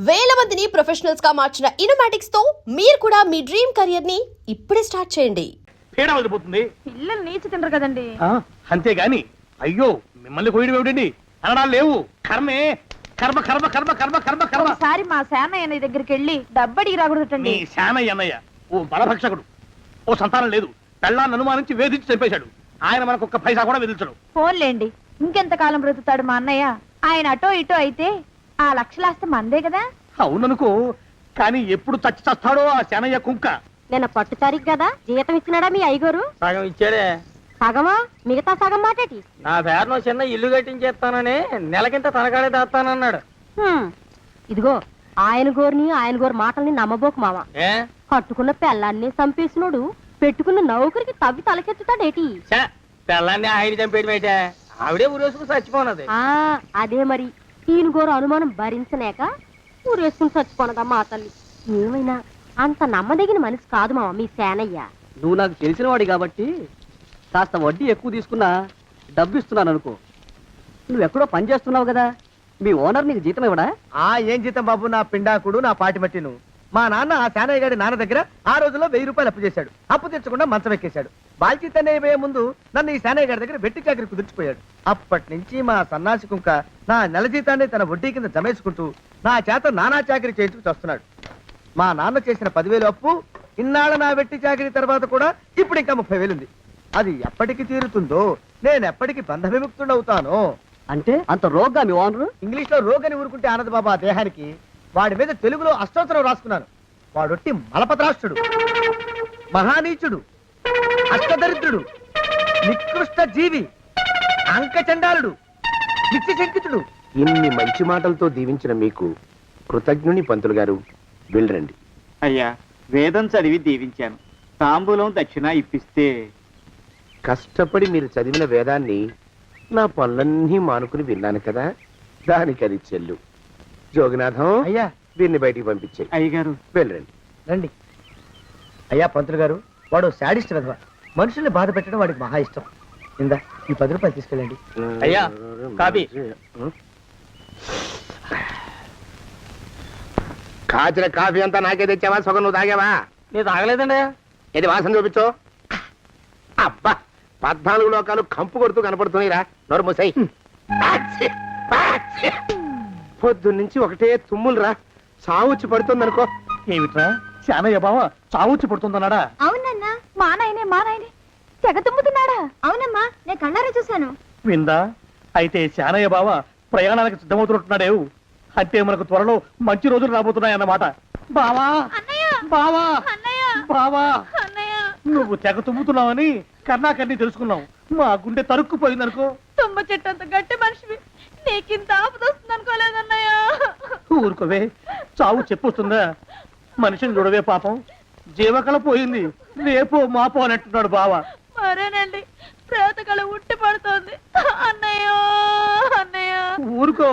వేల మందిని ప్రొఫెషనల్స్ గా మార్చిన ఇనోమాటిక్స్ తో మీరు కూడా మీ డ్రీమ్ కెరియర్ ని ఇప్పుడే స్టార్ట్ చేయండి. పీడ వదిలిపోతుంది. పిల్లలు నీచి తినరు కదండి. అంతేగాని అయ్యో మిమ్మల్ని కోయడం ఏమిటండి, అనడాలు లేవు. కర్మే కర్మ కర్మ కర్మ కర్మ కర్మ కర్మ. ఒకసారి మా శానయ్య దగ్గరికి వెళ్ళి డబ్బడికి రాకూడదండి. నీ శానయ్య అన్నయ్య ఓ బలభక్షకుడు, ఓ సంతానం లేదు, పెళ్ళాన్ని అనుమానించి వేధించి చంపేశాడు. ఆయన మనకు ఒక్క పైసా కూడా విధించడు. ఫోన్లేండి, ఇంకెంత కాలం బ్రతుకుతాడు మా అన్నయ్య? ఆయన అటో ఇటో అయితే ఆ లక్షలాస్తే మందే కదా. అవుననుకో, కానీ ఎప్పుడు చచ్చి చస్తాడో ఆ శానయ్య కుంక. నిన్న పట్టు తారీఖు కదా, జీతం ఇచ్చినాడా మీ అయ్యగారు? సగం ఇచ్చాడే. సగమా? మిగతా సగం మాటేటి? నా పేరును చిన్న ఇల్లు కట్టించేస్తానని నెలకింత తనకాడే దాస్తానన్నాడు. ఇదిగో ఆయన గోరు మాటల్ని నమ్మబోకు మామ. ఏ కట్టుకున్న పెళ్ళాన్ని చంపేసినోడు పెట్టుకున్న నౌకరికి తవ్వి తలకెత్తుతాడేటి? పిల్లాన్ని ఆయన చంపేయటమేటే, ఆవిడే ఊరేసుకుని చచ్చిపోనది. అదే మరి, ఈయన గోరు అనుమానం భరించలేక ఊరేసుకుని చచ్చిపోనదమ్మా ఆ తల్లి. ఏమైనా అంత నమ్మదగిన మనిషి కాదు మామ మీ సేనయ్య. నువ్వు నాకు తెలిసిన వాడి కాబట్టి కాస్త వడ్డీ ఎక్కువ తీసుకున్నా డబ్బు ఇస్తున్నాను అనుకో. నువ్వెక్కడో పని చేస్తున్నావు కదా, మీ ఓనర్ నీకు జీతం ఇవ్వడా? ఏం జీతం బాబు, నా పిండాకుడు, నా పాటి మట్టిను. మా నాన్న ఆ శానయ్య గారి నాన్న దగ్గర ఆ రోజుల్లో 1000 రూపాయలు అప్పు చేశాడు. అప్పు తెచ్చకుండా మంచం ఎక్కేశాడు. బాల్చితనే అయిపోయే ముందు నన్ను ఈ శానయ్య గారి దగ్గర వెట్టి చాకరి కుదిర్చిపోయాడు. అప్పటి నుంచి మా సన్నాసి కుంక నా నెల జీతాన్ని తన వడ్డీ కింద జమేసుకుంటూ నా చేత నానా చాకరీ చేయించుకు వస్తున్నాడు. మా నాన్న చేసిన 10,000 అప్పు, ఇన్నాళ్ళ నా వెట్టి చాకరీ తర్వాత కూడా ఇప్పుడు ఇంకా 30,000 ఉంది. అది ఎప్పటికి తీరుతుందో, నేను ఎప్పటికి బంధ విముక్తుడవుతానో. అంటే అంత రోగ్గా మీ ఓనరు? ఇంగ్లీష్ లో రోగని ఊరుకుంటే ఆనంద్ బాబా దేహానికి. వాడి మీద తెలుగులో అష్టోత్తరం రాసుకున్నాను. వాడొట్టి మలపత్రాష్ట్రుడు, మహానీచుడు, అష్టదరిద్రుడు, నికృష్ట జీవి, అంకచండాలుడు, నిత్యశంకితుడు. ఇన్ని మంచి మాటలతో దీవించిన మీకు కృతజ్ఞుని పంతులు గారు. వెళ్ళరండి. అయ్యా, వేదం చదివి దీవించాను, తాంబూలం దక్షిణ ఇప్పిస్తే. కష్టపడి మీరు చదివిన వేదాన్ని నా పనులన్నీ మానుకుని విన్నాను కదా, దానికి అది చెల్లు. జోగినాథం, అయ్యా వీరిని బయటికి పంపించే. అయ్యగారు వెళ్ళరండి. రండి. అయ్యా పంతులు గారు, వాడు శాడిస్ట్ విధవ. మనుషుల్ని బాధ పెట్టడం వాడికి మహా ఇష్టం. ఇందా ఈ 10 రూపాయలు తీసుకెళ్ళండి. అయ్యా, కాపీ. కాచిన కాఫీ అంతా నాకే తెచ్చావా? సగం నువ్వు తాగావా? నేను తాగలేదండి. ఇది వాసన చూపించు. అబ్బా, 14 లోకాలు కంపు కొడుతూ కనపడుతున్నాయిరా. నోరు మూసాయి. పొద్దున్నుంచి ఒకటే తుమ్ములురా, సావుచ్చి పడుతుందనుకో. ఏమిట్రా శానయ్య బావ చావుచ్చి పడుతుందన్నాడా? అవునన్నా, మా నాయనే తెగ తుమ్ముతున్నాడా? అవునమ్మా, నేను కళ్ళారా చూశాను. విందా? అయితే శానయ్య బావ ప్రయాణానికి సిద్ధమవుతున్నట్టున్నాడేవు. అంటే మనకు త్వరలో మంచి రోజులు రాబోతున్నాయన్నమాట. బావా బావా బావా, నువ్వు తెగ తుమ్ముతున్నావని కర్ణాకర్ణి తెలుసుకున్నావు. మా గుండె తరుక్కుపోయిందనుకో. తుమ్మ చెట్టు అంత గట్టి మనిషివి, నీకింత ఆపదొస్తుంది అనుకోలేదన్నయ్య. ఊరుకోవే, చావు చెప్పొస్తుందా? మనిషిని చూడవే పాపం, జీవకళ పోయింది, రేపో మాపో అని అంటున్నాడు బావ. మరేనండి, ప్రేతకళ ఉట్టి పడుతోంది అన్నయ్య. ఊరుకో,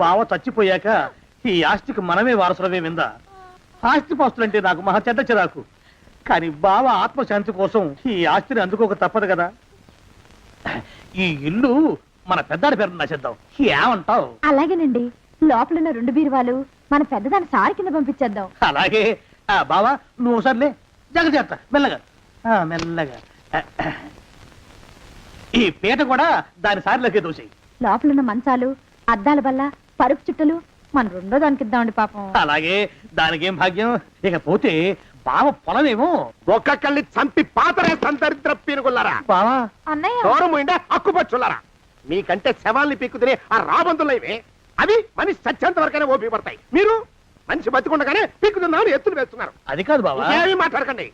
బావ చచ్చిపోయాక ఈ ఆస్తికి మనమే వారసులమే. విందా? ఆస్తి పాస్తులంటే నాకు మహా చెడ్డ చిరాకు, కానీ బావ ఆత్మశాంతి కోసం ఈ ఆస్తిని అందుకోక తప్పదు కదా. ఈ ఇల్లు మన పెద్దాడి పేరు నచ్చేద్దాం, ఏమంటావు? అలాగేనండి, లోపలున్న 2 బీరువాలు మన పెద్దదాన్ని సారి కింద పంపించేద్దాం. అలాగే. బావా నువ్వు ఒకసారిలే, జాగ్రత్త, మెల్లగా మెల్లగా. ఈ పీట కూడా దాని సారిలోకే దోసేయి. లోపలున్న మంచాలు, అద్దాల బల్ల, పరుపు చుట్టలు మన 2వ దానికి ఇద్దామండి పాపం. అలాగే, దానికేం భాగ్యం. ఇకపోతే బావ పొలమేమో ఒక్కొక్కళ్ళని చంపి పాతరేస్తాను దరిద్ర పీనుకున్నారా. బావా. అన్నయ్య, దూరం పోయిందా అక్కుపచ్చులారా. మీకంటే శవాల్ని పీక్కుతినే ఆ రాబందులు ఇవే, అవి మనిషి చచ్చేంత వరకనే ఓపి పడతాయి. మీరు మనిషి బతికుండగానే పీక్కుతున్నామని ఎత్తులు వేస్తున్నారు. అది కాదు బావా, ఏమీ మాట్లాడకండి.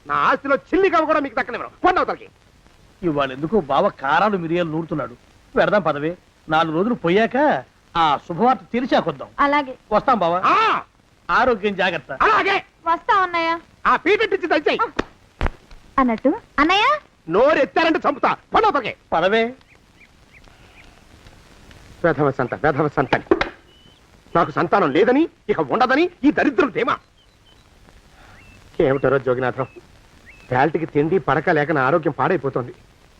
నా ఆస్తిలో చిల్లికవ కూడా మీకు దక్కనివ్వరు. పొందవతలకి. ఇవాళ ఎందుకు బావ కారాలు మిరియాలు నూరుతున్నాడు. పెడదాం పదవే, 4 రోజులు పోయాక ఆ శుభవార్త తెలిసాకొద్దాం. అలాగే వస్తాం బావా. ఆరోగ్యం జాగ్రత్త. అలాగే వస్తా అన్నయ్య. ఆ పీటెట్టించి దయచేయి. అన్నట్టు అన్నయ్య, నోరు ఎత్తారంటే చంపుతా. పొందవతలకి. పదవే. వేధవ సంతానం. నాకు సంతానం లేదని, ఇక ఉండదని ఈ దరిద్రం ధీమా. ఏమిటారో జోగినాథం, వేల్టికి తిండి పడక లేక నా ఆరోగ్యం పాడైపోతుంది.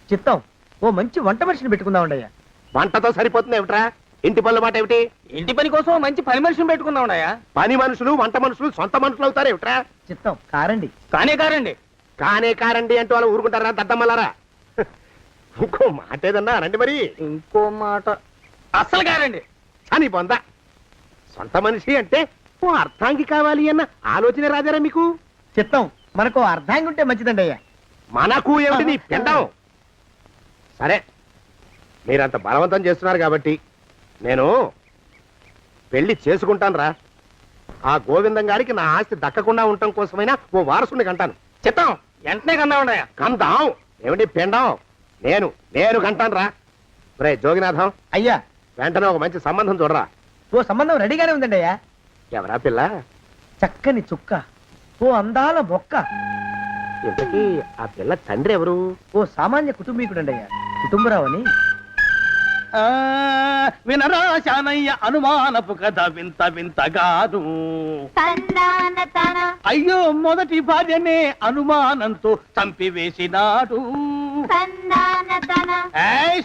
చిత్తం, ఓ మంచి వంట మనిషిని పెట్టుకుందామండి. అయ్యా వంటతో సరిపోతుంది ఏమిట్రా? ఇంటి పనుల మాట ఏమిటి? ఇంటి పని కోసం మంచి పని మనిషిని పెట్టుకున్నావునయ్యా. పని మనుషులు వంట మనుషులు సొంత మనుషులు అవుతారు ఏమిట్రా? చిత్తం కారండి. కానే కారండి. కానే కారండి అంటూ వాళ్ళు ఊరుకుంటారా దద్దమ్మలారా? ఇంకో మాట ఏదన్నా రండి మరి. ఇంకో మాట అస్సలు కారండి. అని పొంద సొంత మనిషి అంటే ఓ అర్థాంగి కావాలి అన్న ఆలోచన రాజారా మీకు? చిత్తం మనకు అర్ధాంగి ఉంటే మంచిదండి అయ్యా. మనకు ఏమిటి నీ పిండం? సరే మీరంత బలవంతం చేస్తున్నారు కాబట్టి నేను పెళ్లి చేసుకుంటాను రా. ఆ గోవిందం గారికి నా ఆస్తి దక్కకుండా ఉండటం కోసమైనా ఓ వారసుని కంటాను. చిత్తం వెంటనే కన్నా ఉండయా. కందాం ఏమిటి పిండం? నేను కంటాను రా. రే జోగినాథం, అయ్యా వెంటనే ఒక మంచి సంబంధం చూడరా. ఓ సంబంధం రెడీగానే ఉందండి అయ్యా. ఎవరా పిల్ల? చక్కని చుక్క, ఓ అందాల మొక్క, ఇంతకీ ఆ పిల్ల తండ్రి ఎవరు? ఓ సామాన్య కుటుంబీకుడండి అయ్యా. కుటుంబరావు అని. వినరా శానయ్య అనుమానపు కథ వింత వింత కాదు. అయ్యో మొదటి భార్యనే అనుమానంతో చంపివేసినాడు.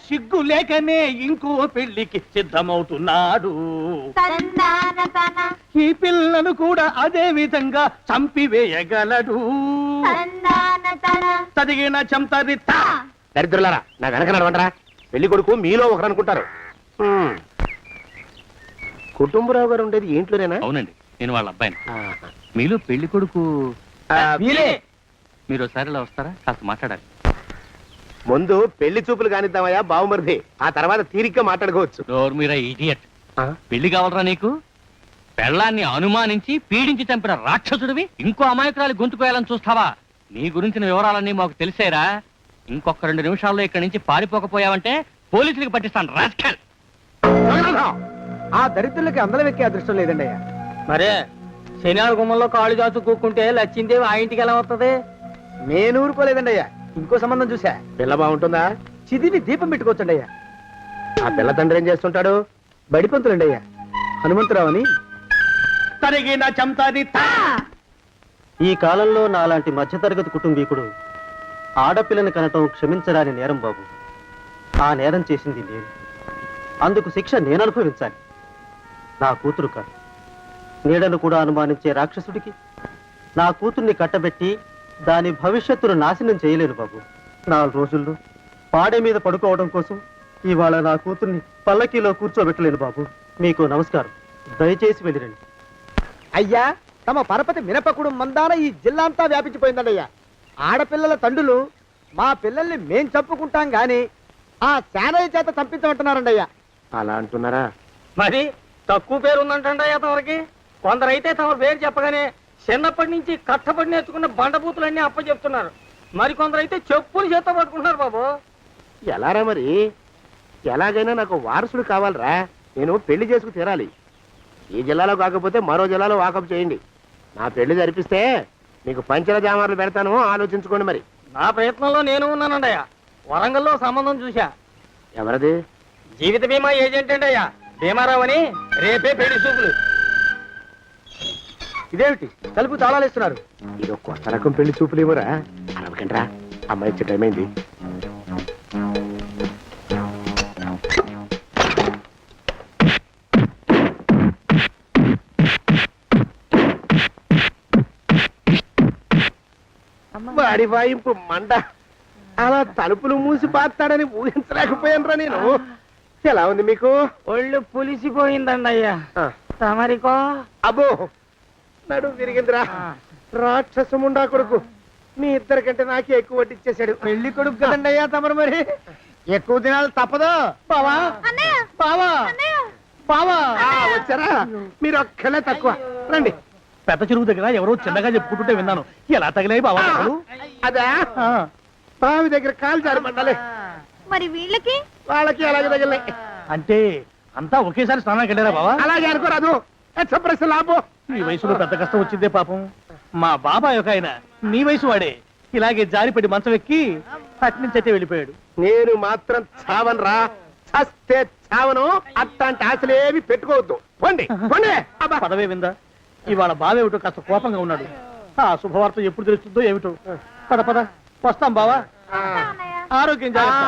సిగ్గు లేకనే ఇంకో పెళ్లికి సిద్ధమవుతున్నాడు. ఈ పిల్లను కూడా అదే విధంగా చంపివేయగలడు. చదివిన చంతరిత. దరిద్రులారా నా వెనక నడవండరా. పెళ్లి కొడుకు మీలో ఒకరు అనుకుంటారు. కుటుంబరావు గారు ఉండేది ఏంట్లోనేనా? అవునండి, నేను వాళ్ళ అబ్బాయిని. ఆహా. మీలో పెళ్లి కొడుకు వీలే. మీరు ఒకసారి ఇలా వస్తారా? కాస్త మాట్లాడాలి. ముందు పెళ్లి చూపులు కానిద్దామయ్యా బావుమరిది, ఆ తర్వాత తీరిగ్గా మాట్లాడుకోవచ్చు. డోర్ మీరా ఇడియట్. పెళ్లి కావాలరా నీకు? పెళ్ళాన్ని అనుమానించి పీడించి చంపిన రాక్షసుడివి ఇంకో అమాయకురాలు గొంతుకోయాలని చూస్తావా? నీ గురించిన వివరాలన్నీ మాకు తెలిసేరా. ఇంకొక 2 నిమిషాల్లో ఇక్కడి నుంచి పారిపోకపోయావంటే పోలీసులకు పట్టిస్తాను. రాస్కల్. ఆ దరిద్రులకి అందరం ఎక్కే అదృష్టం లేదండి అయ్యా. మరే శనివారం గుమ్మంలో కాళ్ళు చాచు కూకుంటే లచ్చిందేవి ఆ ఇంటికి ఎలా వస్తుంది? నేను ఊరుకోలేదండి అయ్యా. ఇంకో సంబంధం చూసా. పిల్ల బాగుంటుందా? చిదివి దీపం పెట్టుకోవచ్చండి అయ్యా. ఆ పిల్ల తండ్రి ఏం చేస్తుంటాడు? బడిపంతులండి అయ్యా. హనుమంతరావు అని. తరిగిన చంతరిత. ఈ కాలంలో నాలాంటి మధ్యతరగతి కుటుంబీకుడు ఆడపిల్లని కనటం క్షమించరాని నేరం బాబు. ఆ నేరం చేసింది నేను. అందుకు శిక్ష నేను అనుభవించాలి. నా కూతురు కాదు. నీడను కూడా అనుమానించే రాక్షసుడికి నా కూతుర్ని కట్టబెట్టి దాని భవిష్యత్తును నాశనం చేయలేను బాబు. 4 రోజుల్లో పాడే మీద పడుకోవడం కోసం ఇవాళ నా కూతుర్ని పల్లకీలో కూర్చోబెట్టలేను బాబు. మీకు నమస్కారం. దయచేసి వెళ్ళిరండి. అయ్యా తమ పరపతి మినపకుడు మందాన ఈ జిల్లా అంతా వ్యాపించిపోయిందండి అయ్యా. ఆడపిల్లల తండ్రులు మా పిల్లల్ని మేం చంపుకుంటాం గాని ఆ శానయ్య చేత చంపించమంటున్నారండి అయ్యా. అలా అంటున్నారా? మరి తక్కువ పేరు ఉందంటండయ్యా తమరికి. కొందరైతే తమ పేరు చెప్పగానే చిన్నప్పటి నుంచి కట్టబడి నేర్చుకున్న బండబూతులన్నీ అప్పచెప్తున్నారు. మరి కొందరైతే చెప్పులు చేత పట్టుకుంటున్నారు బాబు. ఎలారా మరి? ఎలాగైనా నాకు వారసుడు కావాలరా. నేను పెళ్లి చేసుకు తీరాలి. ఈ జిల్లాలో కాకపోతే మరో జిల్లాలో వాకప్ చేయండి. నా పెళ్లి జరిపిస్తే మీకు పంచల జామార్లు పెడతాను, ఆలోచించుకోండి మరి. నా ప్రయత్నంలో నేను ఉన్నానండయ్యా. వరంగల్లో సంబంధం చూశా. ఎవరది? జీవిత బీమా ఏజెంట్ అండి అయ్యా, భీమారావు అని. రేపే పెళ్లి చూపులు. ఇదేమిటి తలుపు తాళాలు ఇస్తున్నారు? ఇది కొత్త రకం పెళ్లి చూపులు ఏమోరా. అరవకండ్రా, అమ్మాయి ఇచ్చే టైం అయింది. వాడి వాయింపు మండ. అలా తలుపులు మూసి పాతాడని ఊహించలేకపోయానురా నేను. ఎలా ఉంది మీకు? ఒళ్ళు పులిసిపోయిందండి అయ్యా. తమరికో? అబ్బో నడు విరిగిందిరా. రాక్షసముండా కొడుకు మీ ఇద్దరికంటే నాకే ఎక్కువ వడ్డిచ్చేశాడు. పెళ్లి కొడుకు కదండి అయ్యా తమరు. మరి ఎక్కువ దినాలు తప్పదు. బావా బావా బావా. వచ్చారా? మీరు ఒక్కలే తక్కువ. రండి. పెద్ద చెరువు దగ్గర ఎవరో చిన్నగా చెప్పుకుంటుంటే విన్నాను. ఎలా తగిలాయి బావా దెబ్బలు? అదే బావి దగ్గర కాలు జారి మండాలి. మరి వీళ్ళకి? వాళ్ళకి అలాగే తగిలినాయి. అంటే అంతా ఒకేసారి స్నానానికి వెళ్ళారా బావా? అలాగే అనుకోరాదు. ప్రశ్న లాభం. ఈ వయసులో పెద్ద కష్టం వచ్చిందే పాపం. మా బాబాయ్ ఒక ఆయన నీ వయసు వాడే ఇలాగే జారిపడి మంచం ఎక్కి అట్నుంచి అయితే వెళ్ళిపోయాడు. నేను మాత్రం చావను రా. చస్తే చావను. అట్లాంటి ఆశలేవి పెట్టుకోవద్దు. పోండి పోండి. అబ్బా పదవే విందా. ఇవాళ బావేమిటో కాస్త కోపంగా ఉన్నాడు. ఆ శుభవార్త ఎప్పుడు తెలుస్తుందో ఏమిటో. పద పద వస్తాం బావా. ఆరోగ్యం జాగ్రత్త.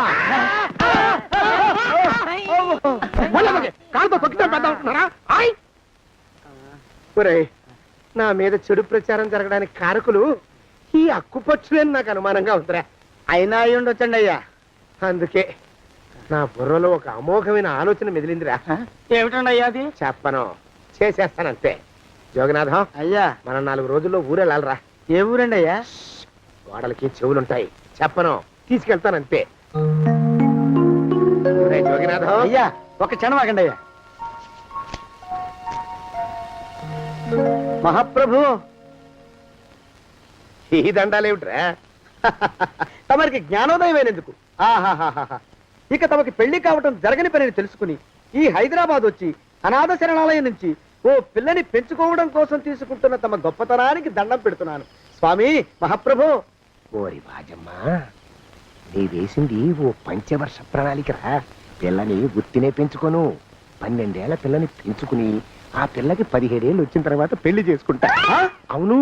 కాలుతో తొక్కి చంపేద్దామంటున్నారా? ఆయ్! ఒరేయ్, నా మీద చెడు ప్రచారం జరగడానికి కారకులు ఈ అక్కుపచ్చులేని నాకు అనుమానంగా ఉందిరా. అయినా అయి ఉండొచ్చండి అయ్యా. అందుకే నా బుర్రలో ఒక అమోఘమైన ఆలోచన మెదిలిందిరా. ఏమిటండి అయ్యా అది? చెప్పను, చేసేస్తానంతే. జోగనాథం, అయ్యా, మనం 4 రోజుల్లో ఊరెళ్ళాలరా. ఏ ఊరండి అయ్యా? గోడలకి చెవులుంటాయి, చెప్పను, తీసుకెళ్తానంతే. ఒరేయ్ జోగినాథం, అయ్యా ఒక క్షణం ఆగండి అయ్యా. మహాప్రభు, ఈ దండాలేమిట్రా? తమరికి జ్ఞానోదయమైనందుకు ఆహాహాహా. ఇక తమకి పెళ్లి కావటం జరగని పనిని తెలుసుకుని ఈ హైదరాబాద్ వచ్చి అనాథ శరణాలయం నుంచి ఓ పిల్లని పెంచుకోవడం కోసం తీసుకుంటున్న తమ గొప్పతనానికి దండం పెడుతున్నాను స్వామి. మహాప్రభు, ఓరి బాజమ్మ, నీ వేసింది ఓ పంచవర్ష ప్రణాళికరా. పిల్లని గుర్తినే పెంచుకోను, 12 ఏళ్ల పిల్లని పెంచుకుని ఆ పిల్లకి 17 ఏళ్ళు వచ్చిన తర్వాత పెళ్లి చేసుకుంటా. అవును,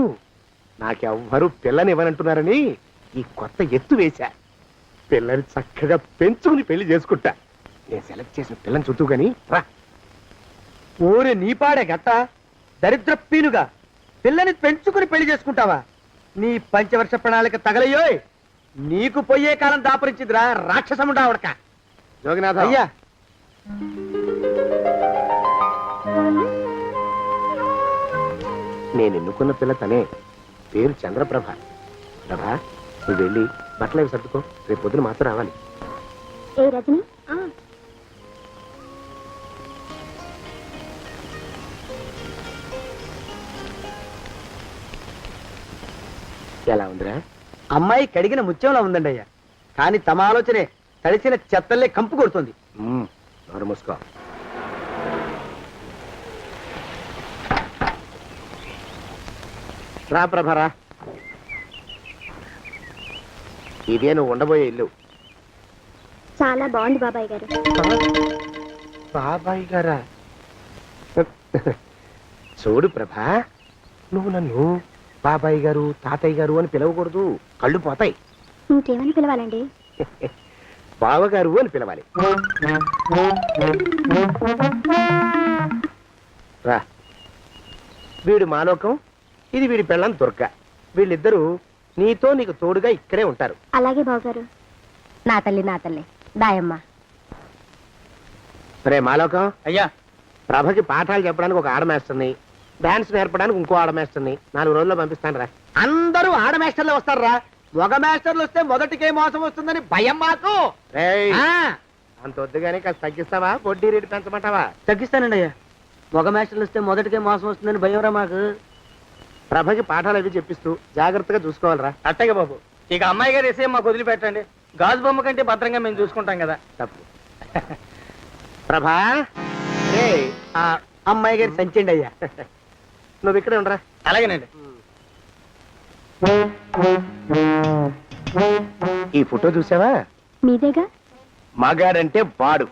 నాకెవ్వరూ పిల్లని ఇవ్వనంటున్నారని ఈ కొత్త ఎత్తు వేశా. పిల్లని చక్కగా పెంచుకుని పెళ్లి చేసుకుంటా. నేను సెలెక్ట్ చేసిన పిల్లని చుట్టూ గాని రా. ఊరి నీపాడే గట్ట దరిద్రప్పీనుగా పిల్లని పెంచుకుని పెళ్లి చేసుకుంటావా? నీ పంచవర్ష ప్రణాళిక తగలయ్యోయ్. నీకు పోయే కాలం దాపరించిందిరా రాక్షసముండావడక. జోగినాథ, అయ్యా, నేను ఎన్నుకున్న పిల్ల తనే, పేరు చంద్రప్రభ. ప్రభ, నువ్వు వెళ్ళి బట్టలు అవి సర్దుకో, రేపు పొద్దున మాత్రం రావాలి. ఏ రజని, ఎలా ఉందిరా? అమ్మాయి కడిగిన ముత్యంలా ఉందండి అయ్యా. కానీ తమ ఆలోచనే తడిసిన చెత్తల్లే కంపు కొడుతుంది. నోరు మూసుకో. రా ప్రభరా, ఇదే నువ్వు ఉండబోయే ఇల్లు. చాలా బాగుంది బాబాయ్ గారు. బాబాయ్ గారా? చూడు ప్రభా, నువ్వు నన్ను బాబాయ్ గారు, తాతయ్య గారు అని పిలవకూడదు, కళ్ళు పోతాయి. ఇంకేమని పిలవాలండి? బావగారు అని పిలవాలి. రా, వీడు మాలోకం, ఇది వీడి పెళ్ళం దుర్గ. వీళ్ళిద్దరూ నీతో నీకు తోడుగా ఇక్కడే ఉంటారు. అలాగే బావగారు. నా తల్లి దాయమ్మ. రే మాలోకం, అయ్యా, ప్రభకి పాఠాలు చెప్పడానికి ఒక ఆడమేస్తుంది, డాన్స్ నేర్పడానికి ఇంకో ఆడమేస్తుంది. 4 రోజుల్లో పంపిస్తాను రా. అందరూ ఆడ మాస్టర్లు వస్తారా? మగ మాస్టర్లు వస్తే మొదటికే మోసం వస్తుందని భయం మాకు. రేయ్, ఆ, అంత వద్దుగానే కాస్త తగ్గిస్తావా? వడ్డీ రేటు పెంచమంటావా? తగ్గిస్తానండి అయ్యా. మగ మాస్టర్లు వస్తే మొదటికే మోసం వస్తుందని భయంరా మాకు. ప్రభకి పాఠాలు అవి చెప్పిస్తూ జాగ్రత్తగా చూసుకోవాలరా. అట్టగే బాబు. ఇక అమ్మాయి గారు వేసే మాకు వదిలిపెట్టండి. గాజు బొమ్మ కంటే భద్రంగా మేము చూసుకుంటాం కదా. తప్పు. ప్రభా, రే, ఆ అమ్మాయి గారి సంచండి అయ్యా. నువ్వు ఇక్కడే ఉండరా. అలాగేనండి. ఈ ఫోటో చూసావా? మీదేగా. మగాడంటే వాడు.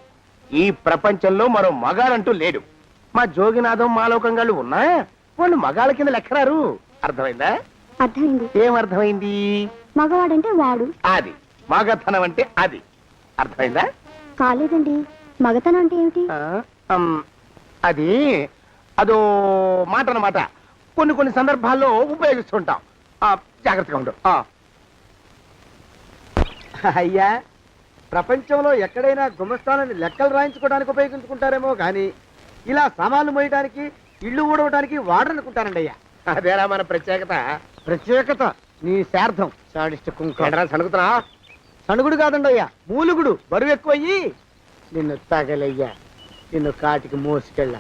ఈ ప్రపంచంలో మరో మగాడంటూ లేడు. మా జోగినాథం, మాలోకంగాళ్ళు ఉన్నా వాళ్ళు మగాళ్ళ కింద లెక్కరారు. అర్థమైందా? అర్థమైంది. ఏం అర్థమైంది? మగవాడంటే వాడు. అది మగతనం అంటే అది. అర్థమైందా? కాలేదండి. మగతనం అంటే ఏమిటి? అది అదో మాట అన్నమాట. కొన్ని సందర్భాల్లో ఉపయోగిస్తుంటాం. జాగ్రత్తగా ఉండు. అయ్యా, ప్రపంచంలో ఎక్కడైనా గుమస్థానాన్ని లెక్కలు రాయించుకోవడానికి ఉపయోగించుకుంటారేమో కానీ ఇలా సామాన్లు మోయడానికి, ఇల్లు ఊడవడానికి వాడరనుకుంటానండి అయ్యా. అదేరా మన ప్రత్యేకత. ప్రత్యేకత నీ శార్థం. సణుగుతున్నా? సణుగుడు కాదండి అయ్యా, మూలుగుడు. బరువు ఎక్కువయ్యి నిన్ను తగలయ్యా, నిన్ను కాటికి మోసుకెళ్ళ.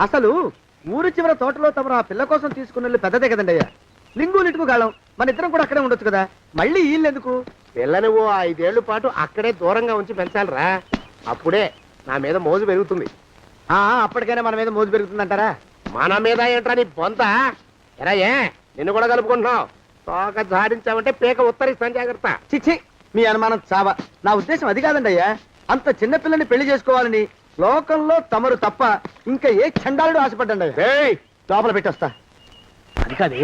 అసలు ఊరు చివర తోటలో తమరు ఆ పిల్ల కోసం తీసుకున్న పెద్దదే కదండి అయ్యా. లింగు లిటుకు గాలం. మన ఇద్దరం కూడా అక్కడే ఉండొచ్చు కదా, మళ్ళీ వీళ్ళు ఎందుకు? పిల్లని ఓ 5 ఏళ్ల పాటు అక్కడే దూరంగా ఉంచి పెంచాలిరా. అప్పుడే నా మీద మోజు పెరుగుతుంది. అప్పటికైనా మన మీద మోజు పెరుగుతుందంటారా? మన మీద ఏంట్రా నీ బొంత? ఎరా, ఏ నిన్ను కూడా కలుపుకుంటున్నావు? తోక జాడించావంటే పీక ఉత్తరిస్తాను, జాగ్రత్త. చిచ్చి, మీ అనుమానం చావా. నా ఉద్దేశం అది కాదండి అయ్యా. అంత చిన్న పిల్లని పెళ్లి చేసుకోవాలని లోకంలో తమరు తప్ప ఇంకా ఏ చండాలుడు ఆశపడ్డండి అయ్యా. లోపల పెట్టొస్తా. అది కాదే,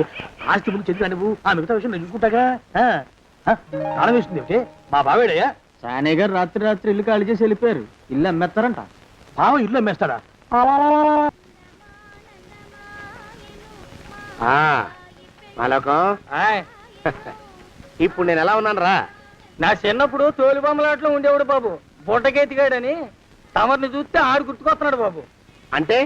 ఆస్తి ముందు చెందుగా నువ్వు, ఆ మిగతా విషయం నేను చూసుకుంటాగా. తాళం వేస్తుంది ఏమిటి? మా బావేడయ్యా సానే గారు రాత్రి ఇల్లు ఖాళీ చేసి వెళ్ళిపోయారు. ఇల్లు అమ్మేస్తారంట. బావ ఇల్లు అమ్మేస్తాడా? మాలోకం ఇప్పుడు నేను ఎలా ఉన్నాను రా? నా చిన్నప్పుడు తోలు బొమ్మలాట్లో ఉండేవాడు బాబు, బుట్టకెత్తిగాడని. తమరిని చూస్తే ఆడు గుర్తుకొస్తున్నాడు బాబు. అంటే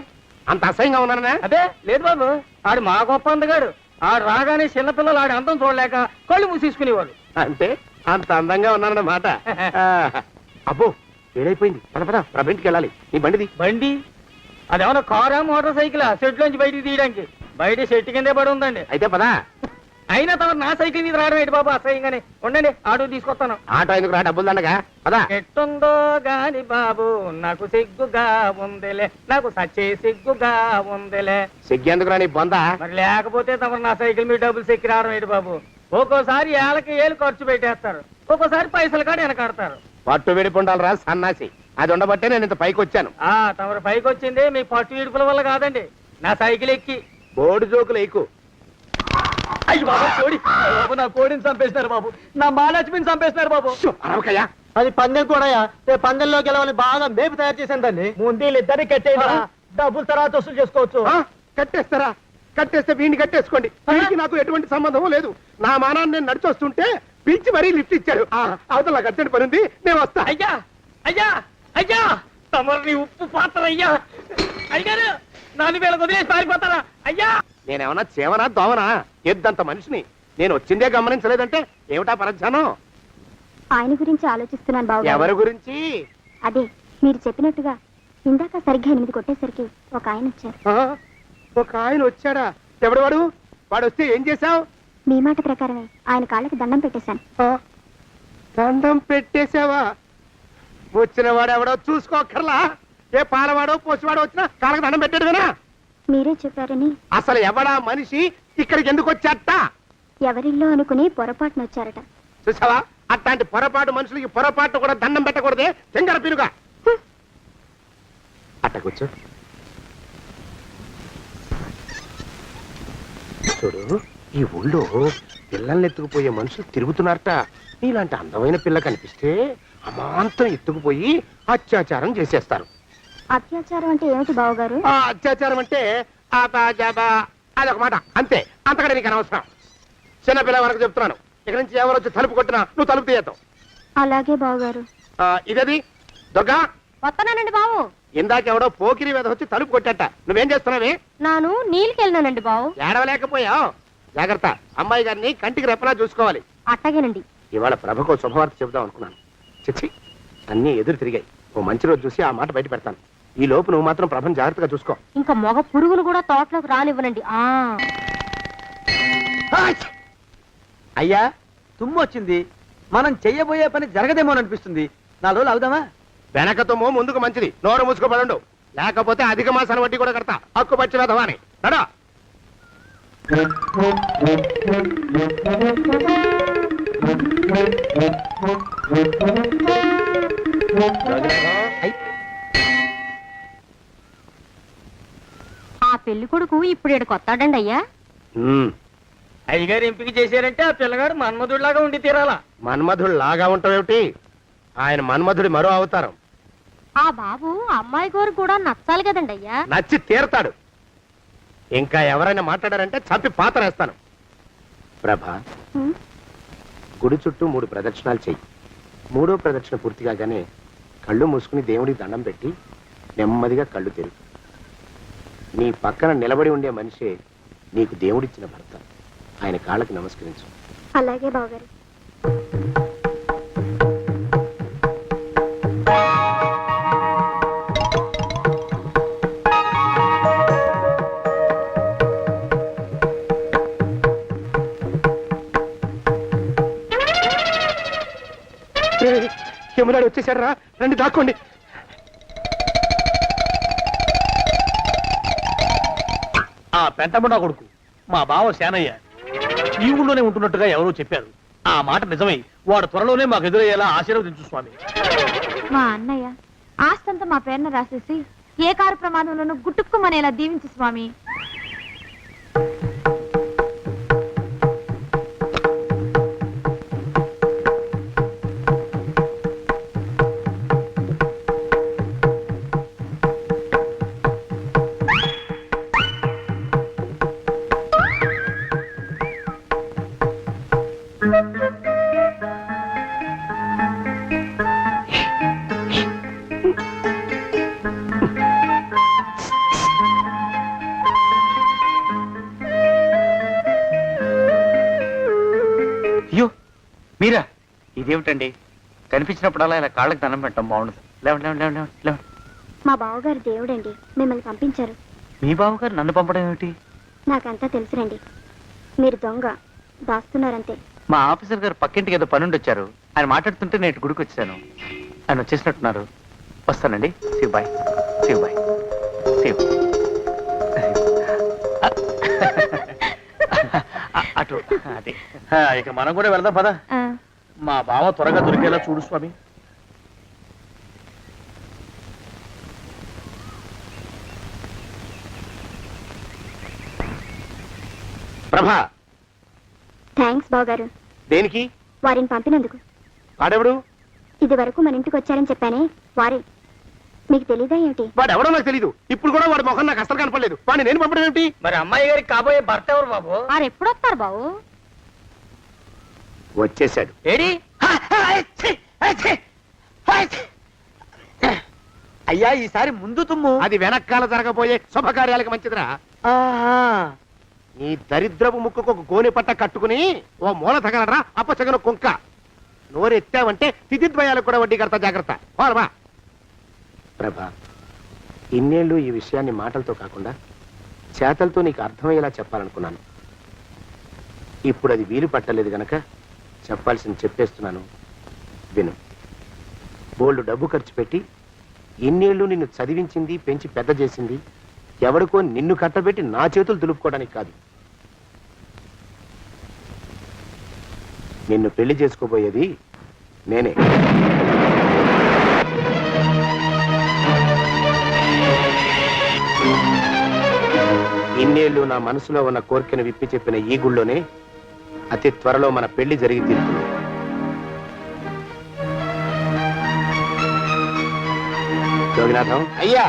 అంత అసహ్యంగా ఉన్నానా? అదే లేదు బాబు, ఆడు మా గొప్ప అందగాడు. ఆడు రాగానే చిన్నపిల్లలు ఆడి అందం చూడలేక కళ్ళు మూసేసుకునేవాడు. అంటే అంత అందంగా ఉన్నానన్నమాట. అబ్బో ఏడైపోయింది. పద పద ఇంటికి వెళ్ళాలి. నీ బండిది. బండి అదేమన్నా కారా మోటార్ సైకిలా షెడ్ లోంచి బయటికి తీయడానికి? బయట షెట్ కిందే పడి ఉందండి. అయితే పదా. అయినా తమరు నా సైకిల్ మీద రావడం ఏంటి బాబు అసహ్యంగానే. ఉండండి ఆటో తీసుకొస్తాను. ఆటో ఎందుకు రా, డబ్బులు దండగా. పదా. ఎట్టుందో గాని బాబు నాకు సిగ్గుగా ఉందిలే, నాకు సచ్చే సిగ్గుగా ఉందిలే. సిగ్గెందుకు రా నీ బొందా? మరి లేకపోతే తమరు నా సైకిల్ మీద డబ్బులు సెక్కి రావడం ఏంటి బాబు? ఒక్కోసారి ఏళ్ళకి ఏళ్ళు ఖర్చు పెట్టేస్తారు, ఒక్కోసారి పైసలు కాడ వెనకాడతారు. పట్టు విడిపుండాలి రా సన్నాసి. అది ఉండబట్టే నేను ఇంత పైకి వచ్చాను. తమరు పైకి వచ్చింది మీ పట్టు ఇడుపుల వల్ల కాదండి, నా సైకిల్ ఎక్కి. బోర్డు జోకులు ఎక్కువ. అయ్యి బాబు కోడి, బాబు నా కోడిని చంపేస్తున్నారు బాబు, నా మహాలక్ష్మిని చంపేస్తున్నారు బాబు. అరవకయ్యా. అది పందెం కూడా. పందెంలో గెలవని బాగా మేపు తయారు చేశాను దాన్ని. ముందు ఇద్దరిని కట్టేయరా, డబ్బులు తర్వాత వసూలు చేసుకోవచ్చు. కట్టేస్తారా? కట్టేస్తే వీడిని కట్టేసుకోండి. వీడికి నాకు ఎటువంటి సంబంధం లేదు. నా మానాన్ని నేను నడిచొస్తుంటే పిలిచి మరీ లిఫ్ట్ ఇచ్చాడు. అవతల నాకు అర్జెంట్ పని ఉంది, నేను వస్తా. అయ్యా అయ్యా అయ్యా, తమరిని ఉప్పు పాత్ర అయ్యా. అయ్యారు నన్ను వీళ్ళకి వదిలేసి పారిపోతారా? అయ్యా నేనేమన్నా చేవనా దోవనా? ఎద్దంత మనిషిని. నేను వచ్చిందే గమనించలేదంటే ఏమిటా పరధ్యానం? ఆయన గురించి ఆలోచిస్తున్నాను బాబు. ఎవరి గురించి? అదే మీరు చెప్పినట్టుగా ఇందాక సరిగ్గా 8 కొట్టేసరికి ఒక ఆయన వచ్చారు. ఒక ఆయన వచ్చాడా? ఎవడు వాడు? వాడు వస్తే ఏం చేశావు? మీ మాట ప్రకారమే ఆయన కాళ్ళకి దండం పెట్టేశాను. దండం పెట్టేశావా? వచ్చిన వాడు ఎవడో చూసుకోకర్లా. ఏ పాలవాడో పోసివాడో వచ్చినా కాళ్ళకి దండం పెట్టాడువేనా? మీరే చెప్పారని. అసలు ఎవడా మనిషి? ఇక్కడికి ఎందుకు వచ్చాట? ఎవరిల్లో అనుకుని పొరపాటున వచ్చారట. చూసావా, అట్లాంటి పొరపాటు మనుషులకి పొరపాటు కూడా దండం పెట్టకూడదే. తెంగర పిలుగా అట్టకొచ్చు. చూడు, ఈ ఊళ్ళో పిల్లల్ని ఎత్తుకుపోయే మనుషులు తిరుగుతున్నారట. నీలాంటి అందమైన పిల్ల కనిపిస్తే అమాంతం ఎత్తుకుపోయి అత్యాచారం చేసేస్తారు. అత్యాచారం అంటే ఏమిటి బావగారు? అత్యాచారం అంటే అదొక మాట అంతే. అంతకంటే నీకు అనవసరం. చిన్నపిల్ల వరకు చెప్తున్నాను. ఇక్కడి నుంచి ఎవరు వచ్చి తలుపు కొట్టినా నువ్వు తలుపు తీయతావు. అలాగే బావగారు. ఇదది దొంగ. వస్తానండి బావు. ఇందాకెవడో పోకిరి మీద వచ్చి తలుపు కొట్టట. నువ్వేం చేస్తున్నావే? నాను నీళ్ళకెళ్ళినానండి బావు. ఏడవలేకపోయావు. జాగ్రత్త, అమ్మాయి గారిని కంటికి రెప్పలా చూసుకోవాలి. అట్టగేనండి. ఇవాళ ప్రభకు శుభవార్త చెబుదాం అనుకున్నాను. చిచ్చి, అన్నీ ఎదురు తిరిగాయి. ఓ మంచి రోజు చూసి ఆ మాట బయట పెడతాను. ఈ లోపు నువ్వు మాత్రం ప్రభను జాగ్రత్తగా చూసుకో. ఇంకా మగ పురుగును కూడా తోటలోకి రానివ్వనండి. అయ్యా తుమ్ము వచ్చింది. మనం చెయ్యబోయే పని జరగదేమో అనిపిస్తుంది. 4 రోజులు అవుదామా? వెనకతోమో ముందుకు మంచిది. నోరు మూసుకోబడండు, లేకపోతే అధిక మాసాల వడ్డీ కూడా కడతా. హక్కు పచ్చి వేధవా అని నడా. ఆ పెళ్లి కొడుకు ఇప్పుడు ఇక్కడికి వస్తాడండి అయ్యా. అయ్యగారు ఎంపిక చేశారంటే ఆ పిల్లగాడు మన్మధుడిలాగా ఉండి తీరాలా. మన్మధుడు లాగా ఉంటావేమిటి? ఆయన మన్మధుడి మరో అవతారం. ఆ బాబు అమ్మాయి గారు కూడా నచ్చాలి కదండి అయ్యా. నచ్చి తీరతాడు. ఇంకా ఎవరైనా మాట్లాడారంటే చంపి పాతరేస్తాను. ప్రభా, గుడి చుట్టూ 3 ప్రదక్షిణాలు చెయ్యి. 3వ ప్రదక్షిణ పూర్తి కాగానే కళ్ళు మూసుకుని దేవుడికి దండం పెట్టి నెమ్మదిగా కళ్ళు తెరుగు. నీ పక్కన నిలబడి ఉండే మనిషే నీకు దేవుడిచ్చిన భర్త. ఆయన కాళ్ళకి నమస్కరించు. అలాగే బావగారు. యమునాడు వచ్చేసాడు రా, రండి దాక్కోండి. ఆ పెంటముడా కొడుకు మా బావ శానయ్య ఈ ఊళ్ళోనే ఉంటున్నట్టుగా ఎవరో చెప్పారు. ఆ మాట నిజమై వాడు త్వరలోనే మాకు ఎదురయ్యేలా ఆశీర్వదించు స్వామి. మా అన్నయ్య ఆస్తంతా మా పేరున రాసేసి ఏ కారు ప్రమాదంలోనూ గుట్టుక్కుమనేలా దీవించు స్వామి. మీరా ఇదేమిటండి కనిపించినప్పుడల్లా ఇలా కాళ్ళకి దండం పెట్టడం బాగుండదు. లేవండి లేవండి లేవండి లేవండి లేవండి. మా బావగారు దేవుడండి, మిమ్మల్ని పంపించారు. మీ బావగారు నన్ను పంపడం ఏమిటి? నాకంతా తెలుసురండి. మీరు దొంగ, దాస్తున్నారంతే. మా ఆఫీసర్ గారు పక్కింటికి ఏదో పనుండి వచ్చారు. ఆయన మాట్లాడుతుంటే నేను గుడికి వచ్చాను. ఆయన వచ్చేసినట్టున్నారు. వస్తానండి. శివ్ బాయ్. శివ్ బాయ్. శివ్. అటు అదే. ఇక మనం కూడా వెళ్దాం పద. మా బావ త్వరగా దొరికేలా చూడు స్వామి. ప్రభా, థ్యాంక్స్ బావగారు, దేనికి? వారిని పంపినందుకు. వాడెవడు? ఇది వరకు మన ఇంటికి వచ్చారని చెప్పానే, వారే. మీకు తెలీదా ఏమిటి? వాడెవడో నాకు తెలీదు. ఇప్పుడు కూడా వాడి మొహం నాకు అసలు కనపడలేదు. వాడిని నేను పంపడం ఏమిటి? మరి అమ్మాయి గారికి కాబోయే భర్త ఎవరు బాబు? వారు ఎప్పుడు వస్తారు బాబు? వచ్చేసాడు. ఏడి? అయ్యా ఈసారి ముందు తుమ్ము. అది వెనకాల జరగబోయే శుభకార్యాలకు మంచిదిరా. నీ దరిద్రపు ముక్కుకు ఒక గోనె పట్ట కట్టుకుని ఓ మూల తగలరా అప్పచగన కుంక. నోరెత్తావంటే తిథిద్వయాలకు కూడా వడ్డీ కడతా, జాగ్రత్త. పోరమా ప్రభా, ఇన్నేళ్ళు ఈ విషయాన్ని మాటలతో కాకుండా చేతలతో నీకు అర్థమయ్యేలా చెప్పాలనుకున్నాను. ఇప్పుడు అది వీలు పట్టలేదు గనక చెప్పాల్సింది చెప్పేస్తున్నాను, విను. బోల్డు డబ్బు ఖర్చు పెట్టి ఇన్నేళ్ళు నిన్ను చదివించింది, పెంచి పెద్ద చేసింది ఎవడికో నిన్ను కట్టబెట్టి నా చేతులు దులుపుకోవడానికి కాదు. నిన్ను పెళ్లి చేసుకోబోయేది నేనే. ఇన్నేళ్ళు నా మనసులో ఉన్న కోరికను విప్పి చెప్పిన ఈ గుళ్ళోనే అతి త్వరలో మన పెళ్లి జరిగి తీరుతుంది. జోగినాథం, అయ్యా